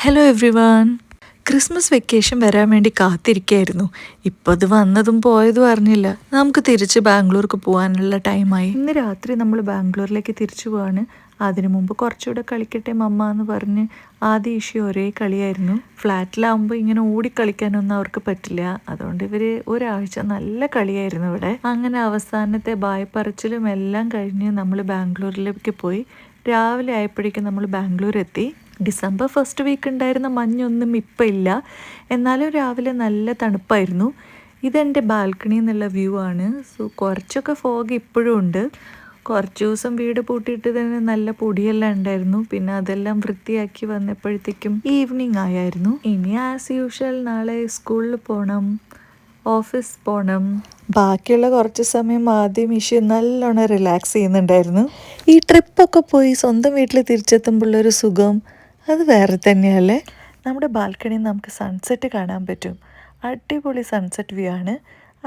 Hello every one. Christmas vacation വരാൻ വേണ്ടി കാത്തിരിക്കുകയായിരുന്നു. ഇപ്പോൾ അത് വന്നതും പോയതും അറിഞ്ഞില്ല. നമുക്ക് തിരിച്ച് ബാംഗ്ലൂർക്ക് പോകാനുള്ള ടൈമായി. ഇന്ന് രാത്രി നമ്മൾ ബാംഗ്ലൂരിലേക്ക് തിരിച്ചു പോവാണ്. അതിനു മുമ്പ് കുറച്ചുകൂടെ കളിക്കട്ടെ മമ്മ എന്ന് പറഞ്ഞ് ആദ്യ ഇഷ്യൂ ഒരേ കളിയായിരുന്നു. ഫ്ലാറ്റിലാവുമ്പോൾ ഇങ്ങനെ ഓടിക്കളിക്കാനൊന്നും അവർക്ക് പറ്റില്ല. അതുകൊണ്ട് ഇവർ ഒരാഴ്ച നല്ല കളിയായിരുന്നു ഇവിടെ. അങ്ങനെ അവസാനത്തെ ബായ് പറച്ചിലും എല്ലാം കഴിഞ്ഞ് നമ്മൾ ബാംഗ്ലൂരിലേക്ക് പോയി. രാവിലെ ആയപ്പോഴേക്കും നമ്മൾ ബാംഗ്ലൂർ എത്തി. ഡിസംബർ ഫസ്റ്റ് വീക്ക് ഉണ്ടായിരുന്ന മഞ്ഞൊന്നും ഇപ്പം ഇല്ല. എന്നാലും രാവിലെ നല്ല തണുപ്പായിരുന്നു. ഇതെൻ്റെ ബാൽക്കണി എന്നുള്ള വ്യൂ ആണ്. സോ കുറച്ചൊക്കെ ഫോഗ് ഇപ്പോഴും ഉണ്ട്. കുറച്ച് ദിവസം വീട് പൂട്ടിയിട്ട് തന്നെ നല്ല പൊടിയെല്ലാം ഉണ്ടായിരുന്നു. പിന്നെ അതെല്ലാം വൃത്തിയാക്കി വന്നപ്പോഴത്തേക്കും ഈവനിങ് ആയായിരുന്നു. ഇനി ആസ് യൂഷ്വൽ നാളെ സ്കൂളിൽ പോകണം, ഓഫീസ് പോകണം. ബാക്കിയുള്ള കുറച്ച് സമയം ആദ്യം ഇഷ്യൂ നല്ലോണം റിലാക്സ് ചെയ്യുന്നുണ്ടായിരുന്നു. ഈ ട്രിപ്പൊക്കെ പോയി സ്വന്തം വീട്ടിൽ തിരിച്ചെത്തുമ്പോഴുള്ളൊരു സുഖം അത് വേറെ തന്നെയല്ലേ. നമ്മുടെ ബാൽക്കണിയിൽ നമുക്ക് സൺസെറ്റ് കാണാൻ പറ്റും. അടിപൊളി സൺസെറ്റ് വ്യൂ ആണ്.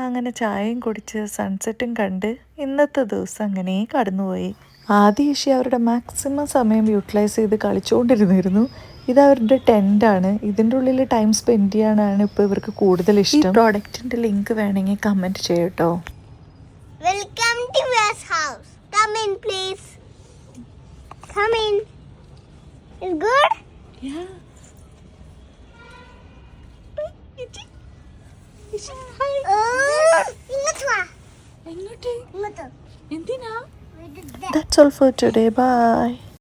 അങ്ങനെ ചായയും കുടിച്ച് സൺസെറ്റും കണ്ട് ഇന്നത്തെ ദിവസം അങ്ങനെ കടന്നുപോയി. ആദ്യ ഇഷി അവരുടെ മാക്സിമം സമയം യൂട്ടിലൈസ് ചെയ്ത് കളിച്ചുകൊണ്ടിരുന്നിരുന്നു. ഇത് അവരുടെ ടെൻ്റാണ്. ഇതിൻ്റെ ഉള്ളിൽ ടൈം സ്പെൻഡ് ചെയ്യാനാണ് ഇപ്പോൾ ഇവർക്ക് കൂടുതൽ ഇഷ്ടം. ഈ പ്രോഡക്റ്റിൻ്റെ ലിങ്ക് വേണമെങ്കിൽ കമൻറ്റ് ചെയ്യട്ടോ. Welcome to yours house. Come in please. Come in. It's good? Yeah. ഇങ്ങോട്ട് വാ. എങ്ങോട്ട്? ഇങ്ങോട്ട്. എന്തിനാ? With that. That's all for today. Bye.